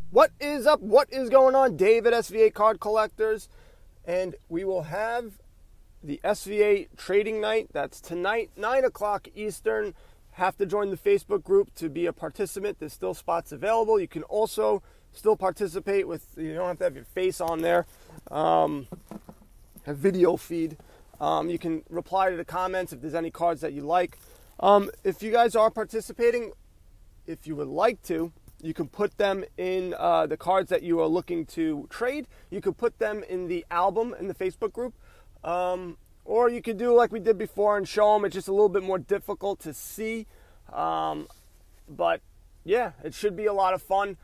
What is up? What is going on? David, SVA Card Collectors. And we will have the SVA trading night. That's tonight, 9 o'clock Eastern. Have to join the Facebook group to be a participant. There's still spots available. You can also still participate with, you don't have to have your face on there. A video feed. You can reply to the comments if there's any cards that you like. If you guys are participating, if you would like to, you can put them in the cards that you are looking to trade. You could put them in the album in the Facebook group. Or you could do like we did before and show them. It's just a little bit more difficult to see. But yeah, it should be a lot of fun.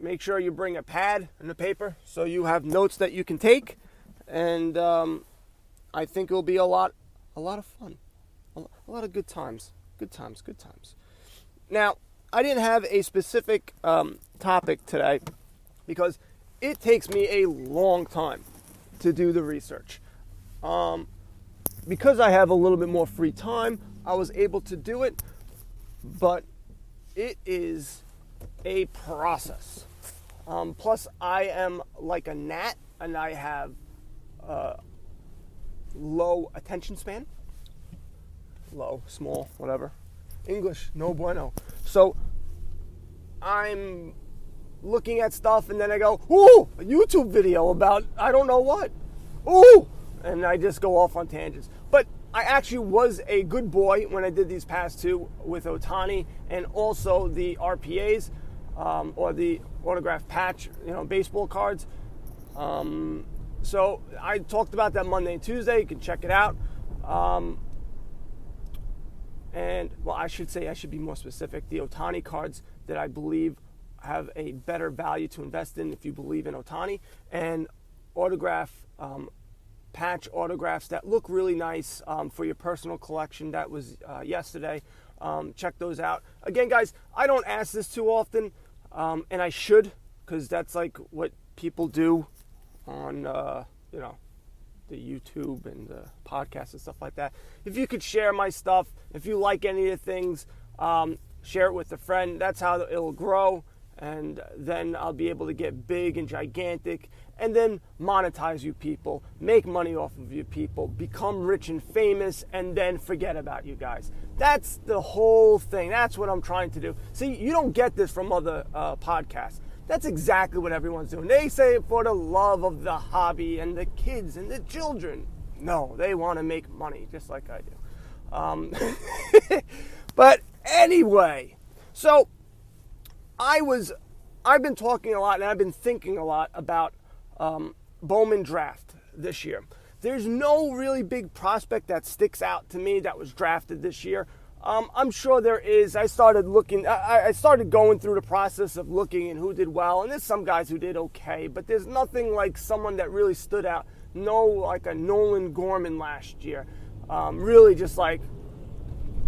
Make sure you bring a pad and a paper so you have notes that you can take. And I think it will be a lot of fun. A lot of good times. Good times. Now, I didn't have a specific topic today because it takes me a long time to do the research. Because I have a little bit more free time, I was able to do it, but it is a process. Plus, I am like a gnat, and I have low attention span. Low, small, whatever. English, no bueno. So I'm looking at stuff and then I go, ooh, a YouTube video about I don't know what. Ooh, and I just go off on tangents. But I actually was a good boy when I did these past two with Ohtani and also the RPAs or the autograph patch, baseball cards. So I talked about that Monday and Tuesday. You can check it out. And, well, I should be more specific. The Ohtani cards that I believe have a better value to invest in if you believe in Ohtani. And patch autographs that look really nice for your personal collection. That was yesterday. Check those out. Again, guys, I don't ask this too often, and I should, because that's like what people do on, the YouTube and the podcast and stuff like that. If you could share my stuff, if you like any of the things, share it with a friend. That's how it'll grow, and then I'll be able to get big and gigantic, and then monetize you people, make money off of you people, become rich and famous, and then forget about you guys. That's the whole thing. That's what I'm trying to do. See, you don't get this from other podcasts. That's exactly what everyone's doing. They say it for the love of the hobby and the kids and the children. No, they want to make money just like I do. But anyway, so I've been talking a lot and I've been thinking a lot about Bowman Draft this year. There's no really big prospect that sticks out to me that was drafted this year. I'm sure there is. I started going through the process of looking and who did well, and there's some guys who did okay, but there's nothing like someone that really stood out. No, like a Nolan Gorman last year. Really just like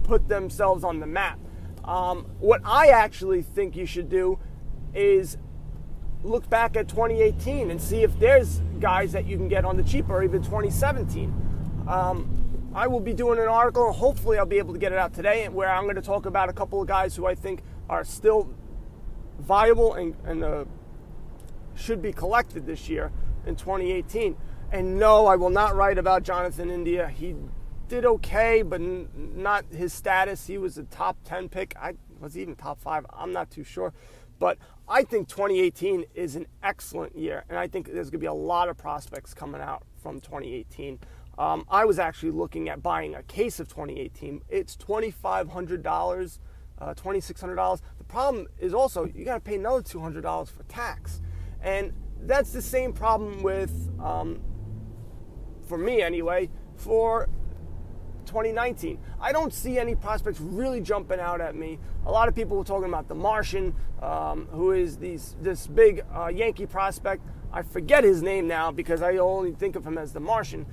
put themselves on the map. What I actually think you should do is look back at 2018 and see if there's guys that you can get on the cheap, or even 2017. I will be doing an article, and hopefully I'll be able to get it out today, where I'm going to talk about a couple of guys who I think are still viable and should be collected this year in 2018. And no, I will not write about Jonathan India. He did okay, but not his status. He was a top 10 pick. Was he even top 5? I'm not too sure. But I think 2018 is an excellent year, and I think there's going to be a lot of prospects coming out from 2018. I was actually looking at buying a case of 2018. It's $2,500, $2,600. The problem is also you got to pay another $200 for tax, and that's the same problem with, for me anyway, for 2019. I don't see any prospects really jumping out at me. A lot of people were talking about the Martian, who is this big Yankee prospect. I forget his name now because I only think of him as the Martian.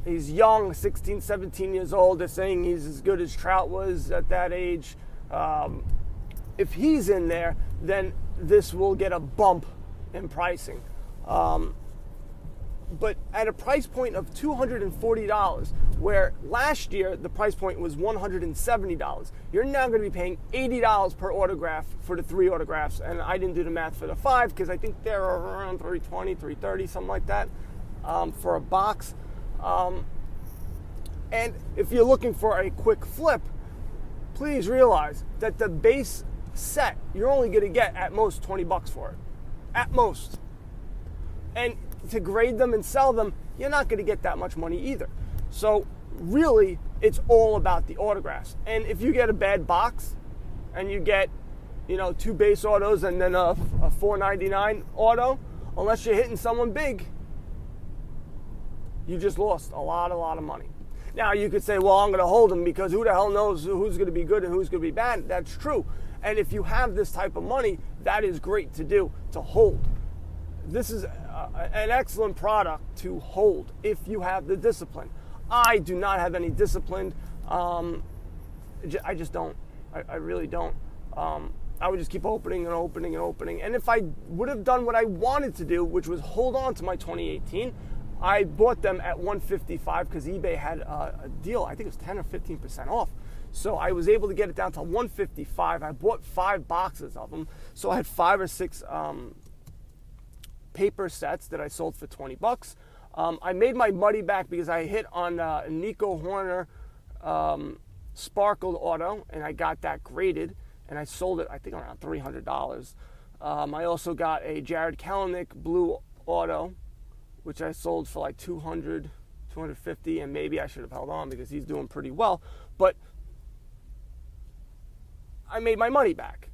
He's young, 16, 17 years old. They're saying he's as good as Trout was at that age. If he's in there, then this will get a bump in pricing. But at a price point of $240, where last year the price point was $170. You're now going to be paying $80 per autograph for the 3 autographs, and I didn't do the math for the 5 because I think they're around $320, $330, something like that, for a box. And if you're looking for a quick flip, please realize that the base set you're only going to get at most $20 for it, at most. And to grade them and sell them, you're not going to get that much money either. So really, it's all about the autographs. And if you get a bad box and you get, 2 base autos and then a $4.99 auto, unless you're hitting someone big, you just lost a lot of money. Now you could say, well, I'm going to hold them because who the hell knows who's going to be good and who's going to be bad. That's true. And if you have this type of money, that is great to do, to hold. This is an excellent product to hold if you have the discipline. I do not have any discipline. I just don't. I really don't. I would just keep opening and opening and opening. And if I would have done what I wanted to do, which was hold on to my 2018, I bought them at $155 because eBay had a deal. I think it was 10 or 15% off. So I was able to get it down to $155. I bought 5 boxes of them. So I had 5 or 6 paper sets that I sold for $20. I made my money back because I hit on a Nico Horner sparkled auto, and I got that graded, and I sold it, I think, around $300. I also got a Jared Kelenic blue auto, which I sold for like $200, $250, and maybe I should have held on because he's doing pretty well. But I made my money back.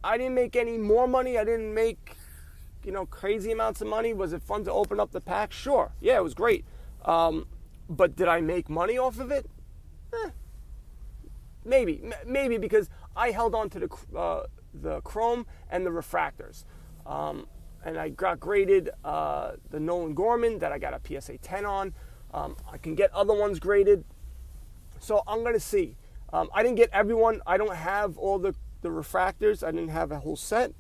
I didn't make any more money. I didn't make, crazy amounts of money. Was it fun to open up the pack? Sure. Yeah, it was great. But did I make money off of it? Maybe because I held on to the chrome and the refractors. And I got graded the Nolan Gorman that I got a PSA 10 on. I can get other ones graded. So I'm going to see. I didn't get everyone. I don't have all the refractors. I didn't have a whole set.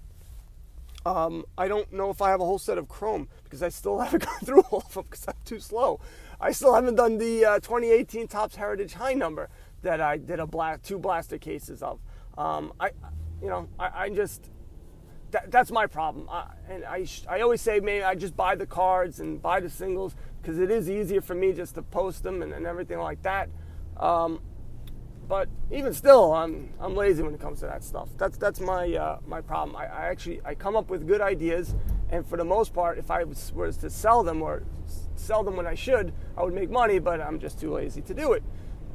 I don't know if I have a whole set of chrome because I still haven't gone through all of them because I'm too slow. I still haven't done the 2018 Topps Heritage High number that I did 2 blaster cases of. That's my problem. I always say maybe I just buy the cards and buy the singles because it is easier for me just to post them and everything like that. But even still, I'm lazy when it comes to that stuff. That's my problem. I come up with good ideas, and for the most part, if I was to sell them or sell them when I should, I would make money. But I'm just too lazy to do it.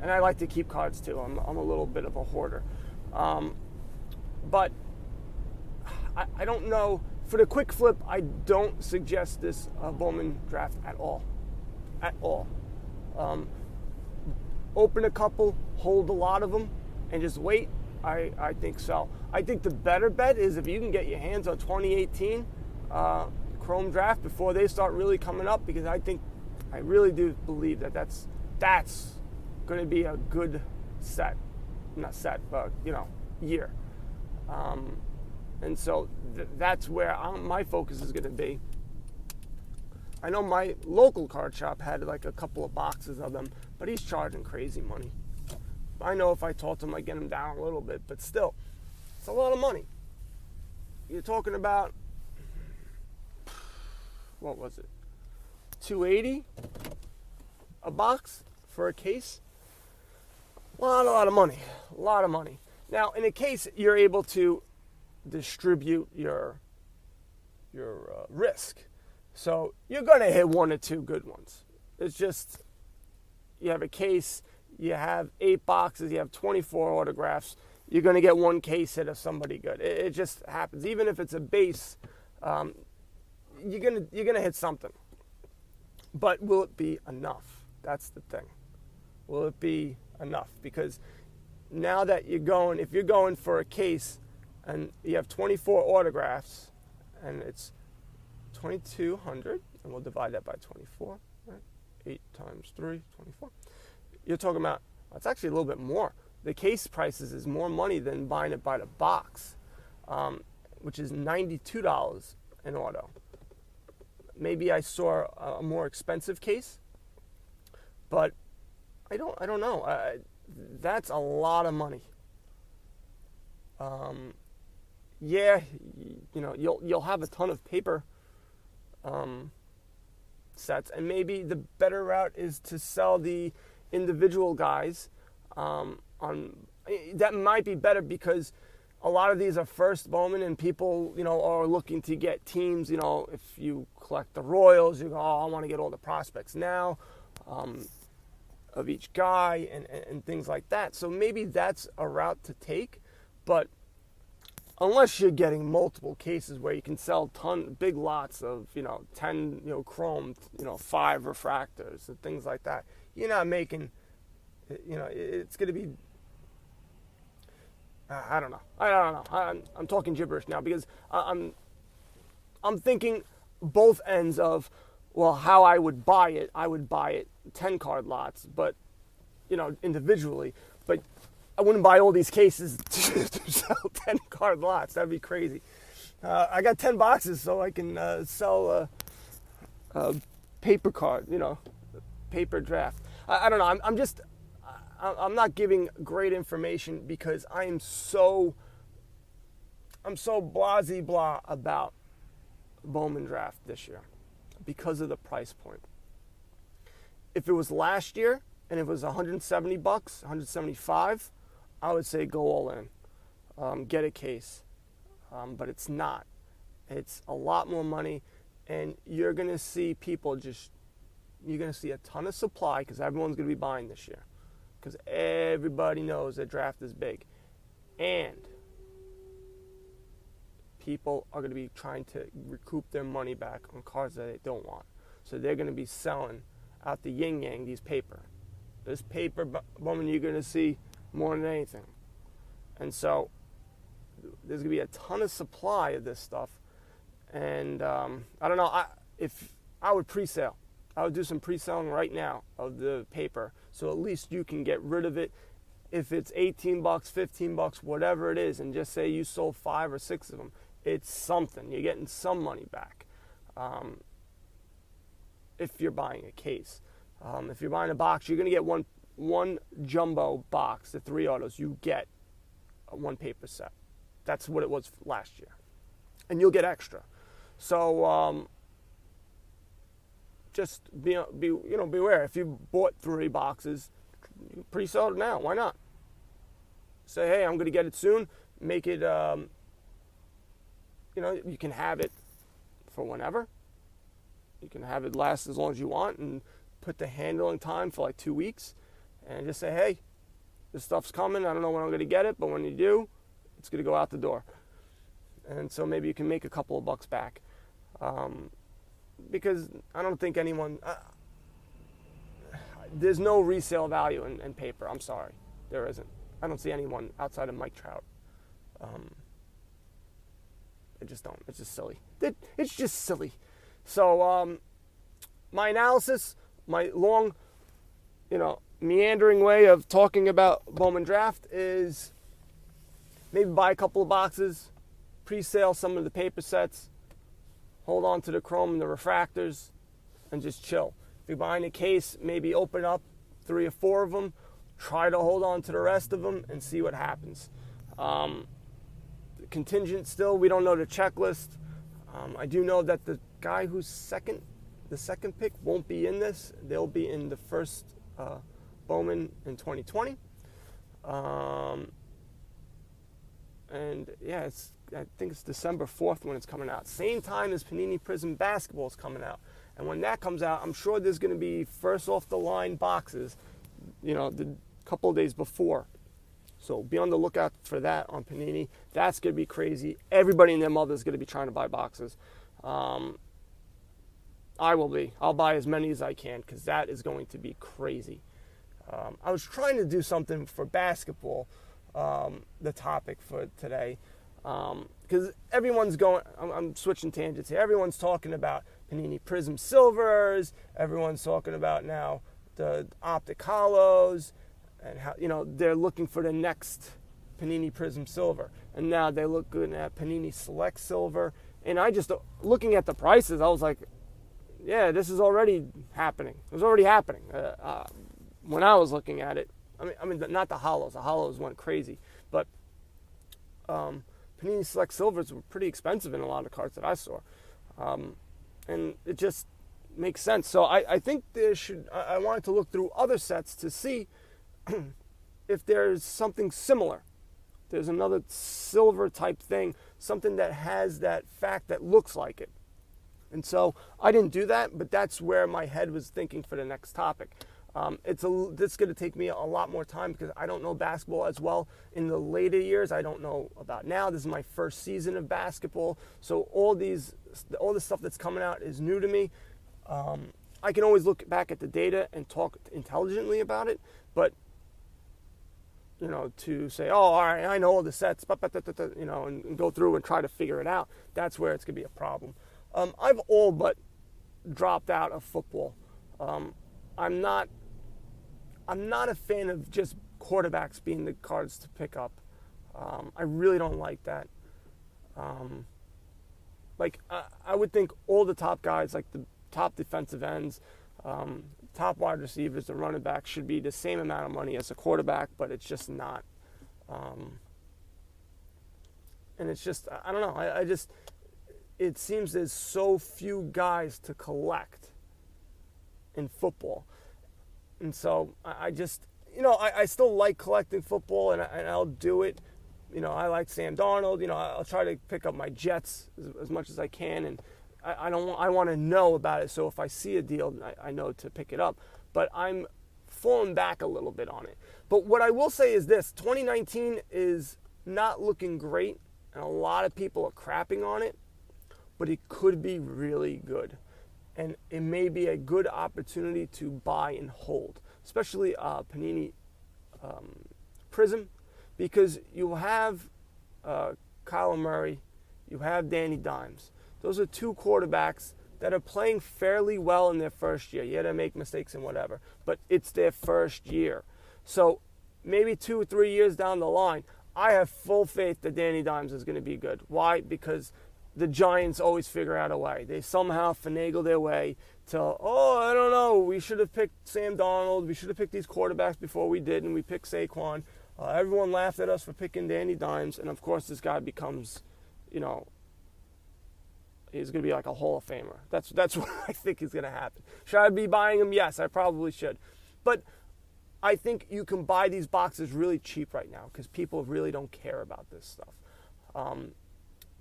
And I like to keep cards too. I'm a little bit of a hoarder. But I don't know. For the quick flip, I don't suggest this Bowman Draft at all. At all. Open a couple, hold a lot of them, and just wait. I think so. I think the better bet is if you can get your hands on 2018 Chrome Draft before they start really coming up, because I really do believe that's going to be a good year. And so that's where my focus is going to be. I know my local card shop had like a couple of boxes of them, but he's charging crazy money. I know if I talk to him, I get him down a little bit, but still, it's a lot of money. You're talking about, what was it, $280 a box for a case? A lot of money. A lot of money. Now, in a case, you're able to distribute your risk. So you're going to hit 1 or 2 good ones. It's just, you have a case, you have 8 boxes, you have 24 autographs, you're going to get 1 case hit of somebody good. It just happens. Even if it's a base, you're going to hit something. But will it be enough? That's the thing. Will it be enough? Because now that if you're going for a case and you have 24 autographs and it's 2,200, and we'll divide that by 24, right? 8 times 3, 24. You're talking about, it's actually a little bit more. The case prices is more money than buying it by the box, which is $92 an auto. Maybe I saw a more expensive case, but I don't know. That's a lot of money. Yeah, you'll have a ton of paper sets, and maybe the better route is to sell the individual guys. On that might be better because a lot of these are first Bowman, and people are looking to get teams. If you collect the Royals, you go, oh, I want to get all the prospects now of each guy and things like that. So maybe that's a route to take, but unless you're getting multiple cases where you can sell big lots of 10 chrome 5 refractors and things like that, you're not making it's going to be I don't know. I'm talking gibberish now because I'm thinking both ends of, well, how I would buy it. I would buy it 10 card lots, but individually, but I wouldn't buy all these cases to sell 10 card lots. That'd be crazy. I got 10 boxes, so I can sell a paper card, paper draft. I don't know. I'm not giving great information because I'm so blasey blah about Bowman Draft this year because of the price point. If it was last year and it was $170, $175, I would say go all in, get a case, but it's not. It's a lot more money, and you're gonna see you're gonna see a ton of supply because everyone's gonna be buying this year. Because everybody knows that draft is big. And people are going to be trying to recoup their money back on cards that they don't want. So they're going to be selling out the yin-yang these paper. This paper, Bowman, you're going to see more than anything. And so there's going to be a ton of supply of this stuff. And I don't know, if I would pre-sale. I would do some pre-selling right now of the paper, so at least you can get rid of it. If it's $18, $15, whatever it is, and just say you sold 5 or 6 of them, it's something. You're getting some money back. If you're buying a case, if you're buying a box, you're going to get one jumbo box, the 3 autos. You get one paper set. That's what it was last year, and you'll get extra. So. Just beware. If you bought 3 boxes, pre-sell it now. Why not? Say, hey, I'm going to get it soon. Make it, you can have it for whenever. You can have it last as long as you want and put the handling time for like 2 weeks and just say, hey, this stuff's coming. I don't know when I'm going to get it, but when you do, it's going to go out the door. And so maybe you can make a couple of bucks back. Because I don't think anyone, there's no resale value in paper. I'm sorry, there isn't. I don't see anyone outside of Mike Trout. I just don't. It's just silly. It's just silly. So my analysis, my long, meandering way of talking about Bowman Draft is maybe buy a couple of boxes, pre-sale some of the paper sets, hold on to the chrome and the refractors, and just chill. If you're buying a case, maybe open up 3 or 4 of them, try to hold on to the rest of them, and see what happens. Contingent still, we don't know the checklist. I do know that the guy who's the second pick won't be in this. They'll be in the first Bowman in 2020. And yeah, I think it's December 4th when it's coming out. Same time as Panini Prism Basketball is coming out. And when that comes out, I'm sure there's going to be first off the line boxes, the couple of days before. So be on the lookout for that on Panini. That's going to be crazy. Everybody and their mother is going to be trying to buy boxes. I will be. I'll buy as many as I can because that is going to be crazy. I was trying to do something for basketball, the topic for today. Because everyone's going, I'm switching tangents here. Everyone's talking about Panini Prism Silvers. Everyone's talking about now the Optic Hollows and how, they're looking for the next Panini Prism Silver. And now they're looking at Panini Select Silver. And I just, looking at the prices, I was like, yeah, this is already happening. It was already happening. when I was looking at it, I mean, not the hollows. The hollows went crazy, but Panini Select Silvers were pretty expensive in a lot of cards that I saw, and it just makes sense. So I think I wanted to look through other sets to see if there's something similar. There's another silver type thing, something that has that fact that looks like it. And so I didn't do that, but that's where my head was thinking for the next topic. This is going to take me a lot more time because I don't know basketball as well in the later years. I don't know about now. This is my first season of basketball. So all this stuff that's coming out is new to me. I can always look back at the data and talk intelligently about it, but to say, oh, all right, I know all the sets, and go through and try to figure it out, that's where it's going to be a problem. I've all but dropped out of football. I'm not a fan of just quarterbacks being the cards to pick up. I really don't like that. I would think all the top guys, like the top defensive ends, top wide receivers, the running backs, should be the same amount of money as a quarterback, but it's just not. And it's just, I don't know. It seems there's so few guys to collect in football. And so I just, I still like collecting football, and I'll do it. I like Sam Darnold. I'll try to pick up my Jets as much as I can, and I want to know about it. So if I see a deal, I know to pick it up. But I'm falling back a little bit on it. But what I will say is this: 2019 is not looking great, and a lot of people are crapping on it. But it could be really good. And it may be a good opportunity to buy and hold, especially Panini Prism, because you have Kyler Murray, you have Danny Dimes. Those are two quarterbacks that are playing fairly well in their first year. Yeah, they make mistakes and whatever, but it's their first year. So maybe 2 or 3 years down the line, I have full faith that Danny Dimes is going to be good. Why? Because the Giants always figure out a way. They somehow finagle their way to, I don't know, we should have picked Sam Darnold. We should have picked these quarterbacks before we did, and we picked Saquon. Everyone laughed at us for picking Danny Dimes, and of course this guy becomes, he's going to be like a Hall of Famer. That's what I think is going to happen. Should I be buying him? Yes, I probably should. But I think you can buy these boxes really cheap right now because people really don't care about this stuff.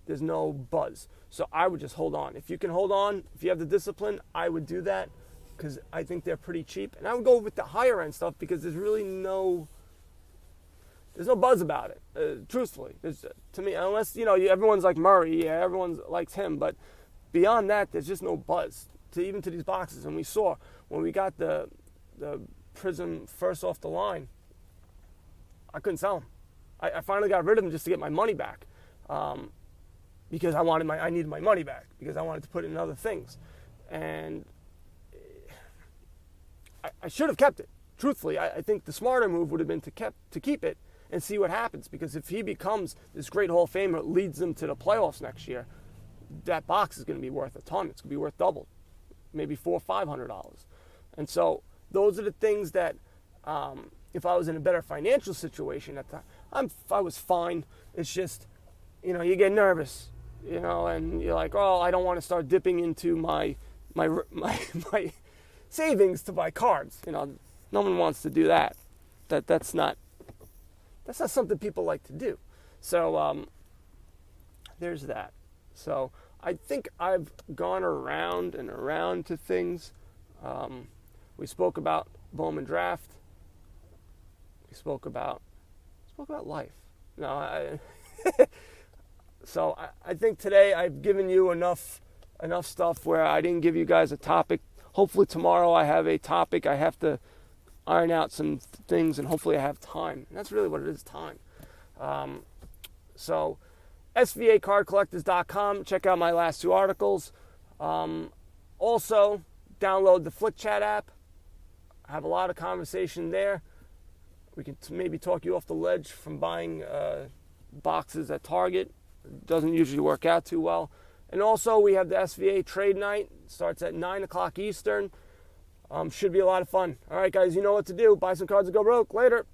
There's no buzz. So I would just hold on. If you can hold on, if you have the discipline, I would do that because I think they're pretty cheap. And I would go with the higher end stuff because there's really no buzz about it, truthfully. To me, unless, everyone's like Murray, yeah, everyone likes him. But beyond that, there's just no buzz even to these boxes. And we saw when we got the Prism first off the line, I couldn't sell them. I finally got rid of them just to get my money back. Because I needed my money back because I wanted to put it in other things, and I should have kept it. Truthfully, I think the smarter move would have been to keep it and see what happens. Because if he becomes this great Hall of Famer, leads them to the playoffs next year, that box is going to be worth a ton. It's going to be worth double, maybe $400 or $500. And so those are the things that, if I was in a better financial situation at the time, I was fine. It's just, you get nervous. And you're like, I don't want to start dipping into my savings to buy cards. No one wants to do that. That's not something people like to do. So there's that. So I think I've gone around and around to things. We spoke about Bowman Draft. We spoke about life. So I think today I've given you enough stuff where I didn't give you guys a topic. Hopefully tomorrow I have a topic. I have to iron out some things, and hopefully I have time. And that's really what it is, time. So svacardcollectors.com. Check out my last 2 articles. Also, download the Flick Chat app. I have a lot of conversation there. We can maybe talk you off the ledge from buying boxes at Target. Doesn't usually work out too well. And also we have the SVA trade night. Starts at 9 o'clock Eastern. Should be a lot of fun. All right, guys, you know what to do. Buy some cards and go broke. Later.